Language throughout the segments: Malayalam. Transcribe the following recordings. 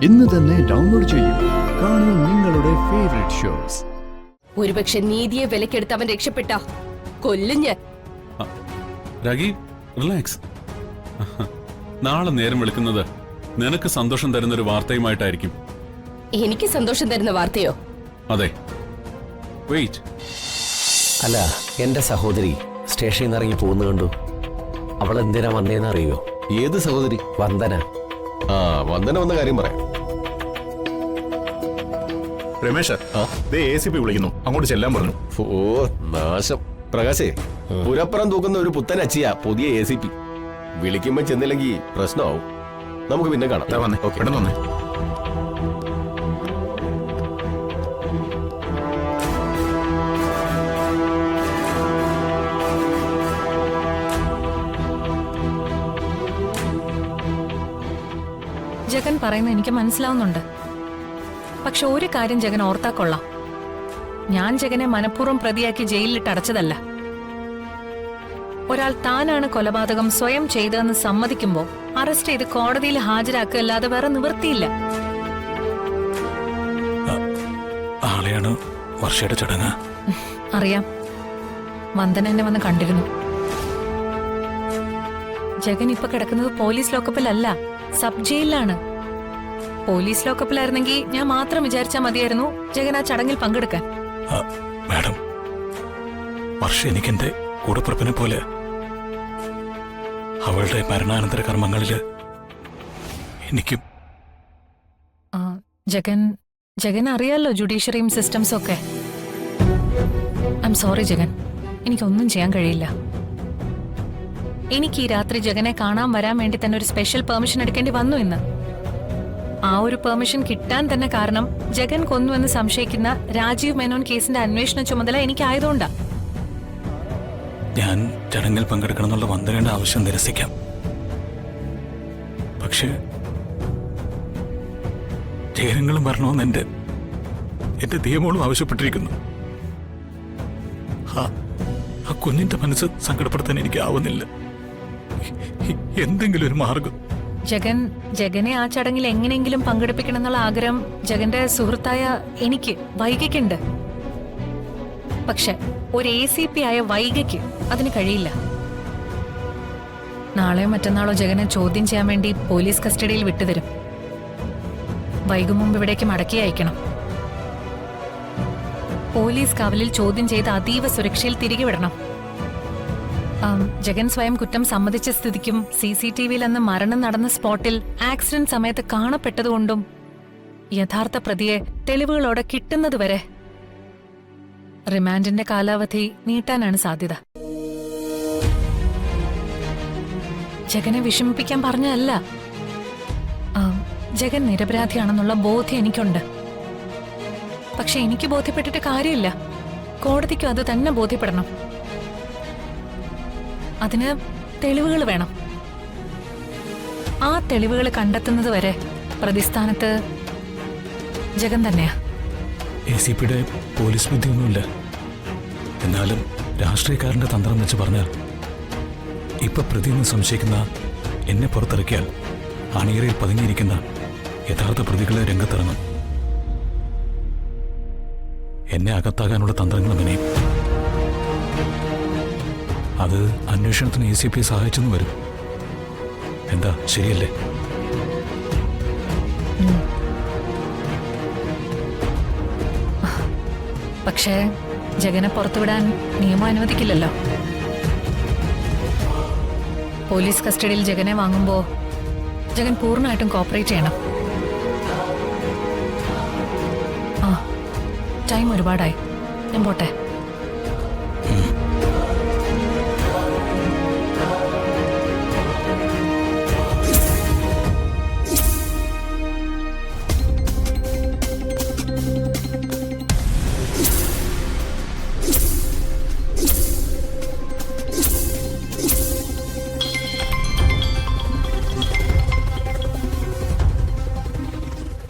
ഇന്ന് തന്നെ ഡൗൺലോഡ് ചെയ്യൂ. കാണൂ നിങ്ങളുടെ ഫേവറേറ്റ് ഷോസ്. ഒരുപക്ഷെ നീതിയെ വിലക്കെടുത്ത് അവൻ രക്ഷപ്പെട്ട കൊല്ലും ഞാൻ. രാഗി, റിലാക്സ്. നാളെ നേരം വിളിക്കുന്നത് നിനക്ക് സന്തോഷം തരുന്നൊരു വാർത്തയുമായിട്ടായിരിക്കും. എനിക്ക് സന്തോഷം തരുന്ന വാർത്തയോ? അതെ, വെയിറ്റ്. അല്ല, എന്റെ സഹോദരി സ്റ്റേഷനിൽ നിന്ന് ഇറങ്ങി പോകുന്ന കണ്ടു. അവൾ എന്തിനാ വന്നേന്ന് അറിയോ? ഏത് സഹോദരി? വന്ദന. വന്ദന വന്ന കാര്യം പറയാം. രമേശ, ACP വിളിക്കുന്നു, അങ്ങോട്ട് ചെല്ലാൻ പറഞ്ഞു. ഓ നാശം. പ്രകാശേ, പുരപ്പുറം തൂക്കുന്ന ഒരു പുത്തൻ അച്ചിയാ പുതിയ ACP. വിളിക്കുമ്പോ ചെന്നില്ലെങ്കിൽ പ്രശ്നമാവും. നമുക്ക് പിന്നെ കാണാം. വന്നേ, പെട്ടെന്ന് വന്നേ. ജഗൻ പറയുന്നത് എനിക്ക് മനസ്സിലാവുന്നുണ്ട്. പക്ഷെ ഒരു കാര്യം ജഗൻ ഓർത്താ കൊള്ളാം. ഞാൻ ജഗനെ മനഃപൂർവ്വം പ്രതിയാക്കി ജയിലിലിട്ട് അടച്ചതല്ല. ഒരാൾ താനാണ് കൊലപാതകം സ്വയം ചെയ്തതെന്ന് സമ്മതിക്കുമ്പോ അറസ്റ്റ് ചെയ്ത് കോടതിയിൽ ഹാജരാക്കുകയല്ലാതെ വേറെ നിവൃത്തിയില്ല. ആളെയാണ് വർഷയുടെ ചടങ്ങ്. അറിയാം, വന്ദന എന്നെ വന്ന് കണ്ടിരുന്നു. ജഗൻ ഇപ്പൊ കിടക്കുന്നത് പോലീസ് ലോക്കപ്പിലല്ല, സബ് ജയിലിലാണ്. പോലീസ് ലോക്കപ്പിലായിരുന്നെങ്കിൽ ഞാൻ മാത്രം വിചാരിച്ചാൽ മതിയായിരുന്നു ജഗൻ ആ ചടങ്ങിൽ പങ്കെടുക്കാൻ. മാഡം, വർഷ എനിക്കെന്റെ കൂടപ്പുറപ്പിനെ പോലെ. അവളുടെ മരണാനന്തര കർമ്മങ്ങളില് എനിക്കും. ജഗൻ അറിയാലോ ജുഡീഷ്യറിയും സിസ്റ്റംസും ഒക്കെ. ഐ എം സോറി ജഗൻ, എനിക്കൊന്നും ചെയ്യാൻ കഴിയില്ല. എനിക്ക് ഈ രാത്രി ജഗനെ കാണാൻ വരാൻ വേണ്ടി തന്നെ ഒരു സ്പെഷ്യൽ പെർമിഷൻ എടുക്കേണ്ടി വന്നു ഇന്ന്. ആ ഒരു പെർമിഷൻ കിട്ടാൻ തന്നെ കാരണം ജഗൻ കൊന്നുവെന്ന് സംശയിക്കുന്ന രാജീവ് മേനോൻ കേസിന്റെ അന്വേഷണ ചുമതല എനിക്കായതുകൊണ്ടാ. ഞാൻ ചടങ്ങിൽ പങ്കെടുക്കണം എന്നുള്ള വന്ദനയുടെ ആവശ്യം നിരസിക്കാം. പക്ഷേ ജയങ്ങളും വരണമെന്ന് എന്റെ ദിയമോളും ആവശ്യപ്പെട്ടിരിക്കുന്നു. ആ കുഞ്ഞിന്റെ മനസ്സ് സങ്കടപ്പെടുത്താൻ എനിക്ക് ആവുന്നില്ല. എന്തെങ്കിലും ഒരു മാർഗം. ജഗനെ ആ ചടങ്ങിൽ എങ്ങനെയെങ്കിലും പങ്കെടുപ്പിക്കണം എന്നുള്ള ആഗ്രഹം ജഗന്റെ സുഹൃത്തായ എനിക്ക് വൈഗയ്ക്കുണ്ട്. പക്ഷെ ഒരു ACP ആയ വൈഗയ്ക്ക് അതിന് കഴിയില്ല. നാളെയോ മറ്റന്നാളോ ജഗനെ ചോദ്യം ചെയ്യാൻ വേണ്ടി പോലീസ് കസ്റ്റഡിയിൽ വിട്ടുതരും. വൈകും മുമ്പ് ഇവിടേക്ക് മടക്കി അയക്കണം. പോലീസ് കാവലിൽ ചോദ്യം ചെയ്ത് അതീവ സുരക്ഷയിൽ തിരികെ വിടണം. ജഗൻ സ്വയം കുറ്റം സമ്മതിച്ച സ്ഥിതിക്കും CCTVയിൽ അന്ന് മരണം നടന്ന സ്പോട്ടിൽ ആക്സിഡന്റ് സമയത്ത് കാണപ്പെട്ടതുകൊണ്ടും യഥാർത്ഥ പ്രതിയെ തെളിവുകളോടെ കിട്ടുന്നതുവരെ റിമാൻഡിന്റെ കാലാവധി നീട്ടാനാണ് സാധ്യത. ജഗനെ വിഷമിപ്പിക്കാൻ പറഞ്ഞതല്ല. ജഗൻ നിരപരാധിയാണെന്നുള്ള ബോധ്യം എനിക്കുണ്ട്. പക്ഷെ എനിക്ക് ബോധ്യപ്പെട്ടിട്ട് കാര്യമില്ല, കോടതിക്കും അത് തന്നെ ബോധ്യപ്പെടണം. അതിന് തെളിവുകൾ വേണം. ആ തെളിവുകൾ കണ്ടെത്തുന്നത് വരെ പ്രതിസ്ഥാനത്ത് ജഗൻ തന്നെയാ. ACPയുടെ പോലീസ് ബുദ്ധിയൊന്നുമില്ല. എന്നാലും രാഷ്ട്രീയക്കാരന്റെ തന്ത്രം വെച്ച് പറഞ്ഞാൽ ഇപ്പൊ പ്രതിയെന്ന് സംശയിക്കുന്ന എന്നെ പുറത്തിറക്കിയാൽ അണിയറയിൽ പതുങ്ങിയിരിക്കുന്ന യഥാർത്ഥ പ്രതികളെ രംഗത്തിറങ്ങും. എന്നെ അകത്താകാനുള്ള തന്ത്രങ്ങൾ അങ്ങനെയും. അത് അന്വേഷണത്തിന് ACP സഹായിച്ചെന്ന് വരും. എന്താ, ശരിയല്ലേ? പക്ഷേ ജഗനെ പുറത്തുവിടാൻ നിയമം അനുവദിക്കില്ലല്ലോ. പോലീസ് കസ്റ്റഡിയിൽ ജഗനെ വാങ്ങുമ്പോ ജഗൻ പൂർണ്ണമായിട്ടും കോപ്പറേറ്റ് ചെയ്യണം. ടൈം ഒരുപാടായി, ഞാൻ പോട്ടെ.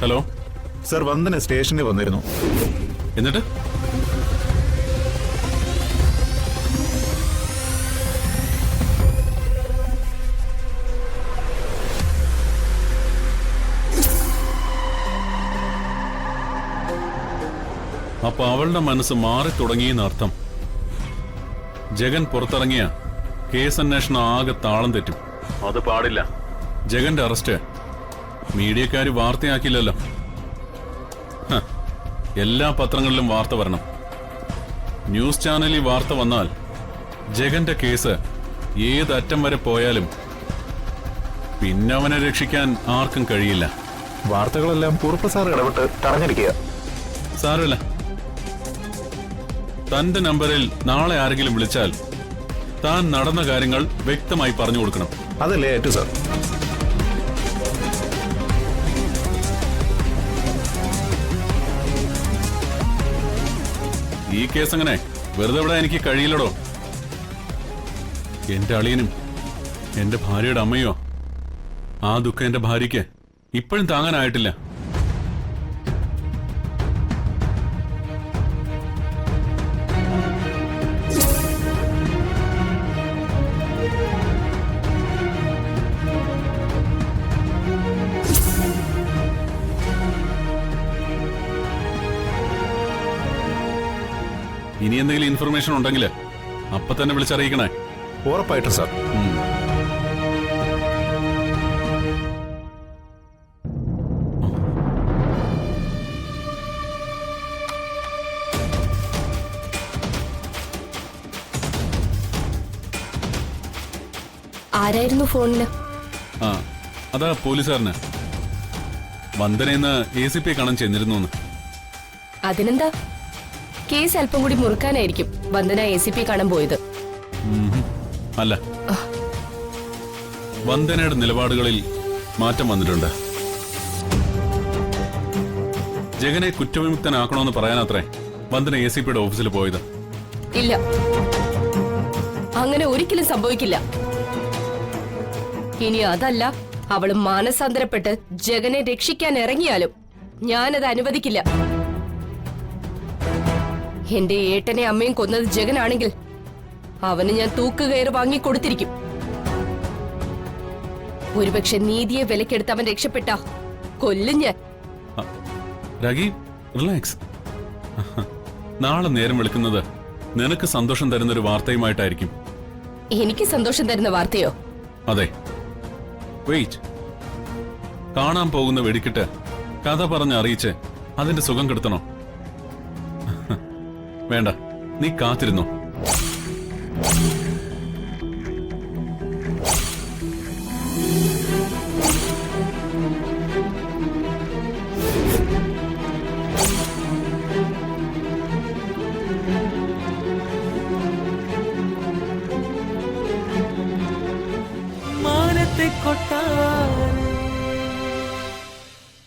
ഹലോ സർ, വന്ദന സ്റ്റേഷനിൽ വന്നിരുന്നു. എന്നിട്ട് അപ്പൊ അവളുടെ മനസ്സ് മാറി തുടങ്ങിയെന്നർത്ഥം. ജഗൻ പുറത്തിറങ്ങിയ കേസ് അന്വേഷണം ആകെ താളം തെറ്റും. അത് പാടില്ല. ജഗന്റെ അറസ്റ്റ് മീഡിയക്കാര് വാർത്തയാക്കില്ലല്ലോ. എല്ലാ പത്രങ്ങളിലും വാർത്ത വരണം. ന്യൂസ് ചാനലിൽ വാർത്ത വന്നാൽ ജഗന്റെ കേസ് ഏതറ്റം വരെ പോയാലും പിന്നെ അവനെ രക്ഷിക്കാൻ ആർക്കും കഴിയില്ല. വാർത്തകളെല്ലാം കുറുപ്പ് സാർ ഇടപെട്ട് തടഞ്ഞിരിക്കുക. സാരമില്ല. തന്റെ നമ്പറിൽ നാളെ ആരെങ്കിലും വിളിച്ചാൽ താൻ നടന്ന കാര്യങ്ങൾ വ്യക്തമായി പറഞ്ഞു കൊടുക്കണം. അതല്ലേ ഏറ്റു സാർ. ഈ കേസ് അങ്ങനെ വെറുതെ വിടാൻ എനിക്ക് കഴിയില്ലടോ. എന്റെ അളിയനും എന്റെ ഭാര്യയുടെ അമ്മയോ ആ ദുഃഖം എന്റെ ഭാര്യയ്ക്ക് ഇപ്പോഴും താങ്ങാനായിട്ടില്ല. ഇനി എന്തെങ്കിലും ഇൻഫർമേഷൻ ഉണ്ടെങ്കിൽ അപ്പൊ തന്നെ വിളിച്ചറിയിക്കണേ. ഉറപ്പായിട്ടും സാർ. ആരായിരുന്നു ഫോണില്? ആ അതാ പോലീസുകാരന്. വന്ദനയെന്ന് ACP കാണാൻ ചെന്നിരുന്നു. അതിനെന്താ? കേസ് അല്പം കൂടി മുറുക്കാനായിരിക്കും വന്ദന ACP കാണാൻ പോയത്. അല്ല, വന്ദനയുടെ നിലപാടുകളിൽ മാറ്റം വന്നിട്ടുണ്ട്. ജഗനെ കുറ്റവിമുക്തനാക്കണമെന്ന് പറയാനത്രേ വന്ദന ACPയുടെ ഓഫീസിൽ പോയത്. ഇല്ല, അങ്ങനെ ഒരിക്കലും സംഭവിക്കില്ല. ഇനി അതല്ല, അവള് മാനസാന്തരപ്പെട്ട് ജഗനെ രക്ഷിക്കാൻ ഇറങ്ങിയാലും ഞാനത് അനുവദിക്കില്ല. എന്റെ ഏട്ടനെ അമ്മയും കൊന്നത് ജഗനാണെങ്കിൽ അവന് ഞാൻ തൂക്കുകയറ് വാങ്ങിക്കൊടുത്തിരിക്കും. ഒരുപക്ഷെ നീതിയെ വിലക്കെടുത്ത് അവൻ രക്ഷപ്പെട്ട കൊല്ലും ഞാൻ. രാഗി, റിലാക്സ്. നാളെ നേരം വെളുക്കുന്നത് നിനക്ക് സന്തോഷം തരുന്നൊരു വാർത്തയുമായിട്ടായിരിക്കും. എനിക്ക് സന്തോഷം തരുന്ന വാർത്തയോ? അതെ. വെയിറ്റ്. കാണാൻ പോകുന്ന വെടിക്കിട്ട് കഥ പറഞ്ഞ് അറിയിച്ച് അതിന്റെ സുഖം കെടുത്തണോ? വേണ്ട, നീ കാത്തിരുന്നോ. മാനത്തെ കൊട്ടാ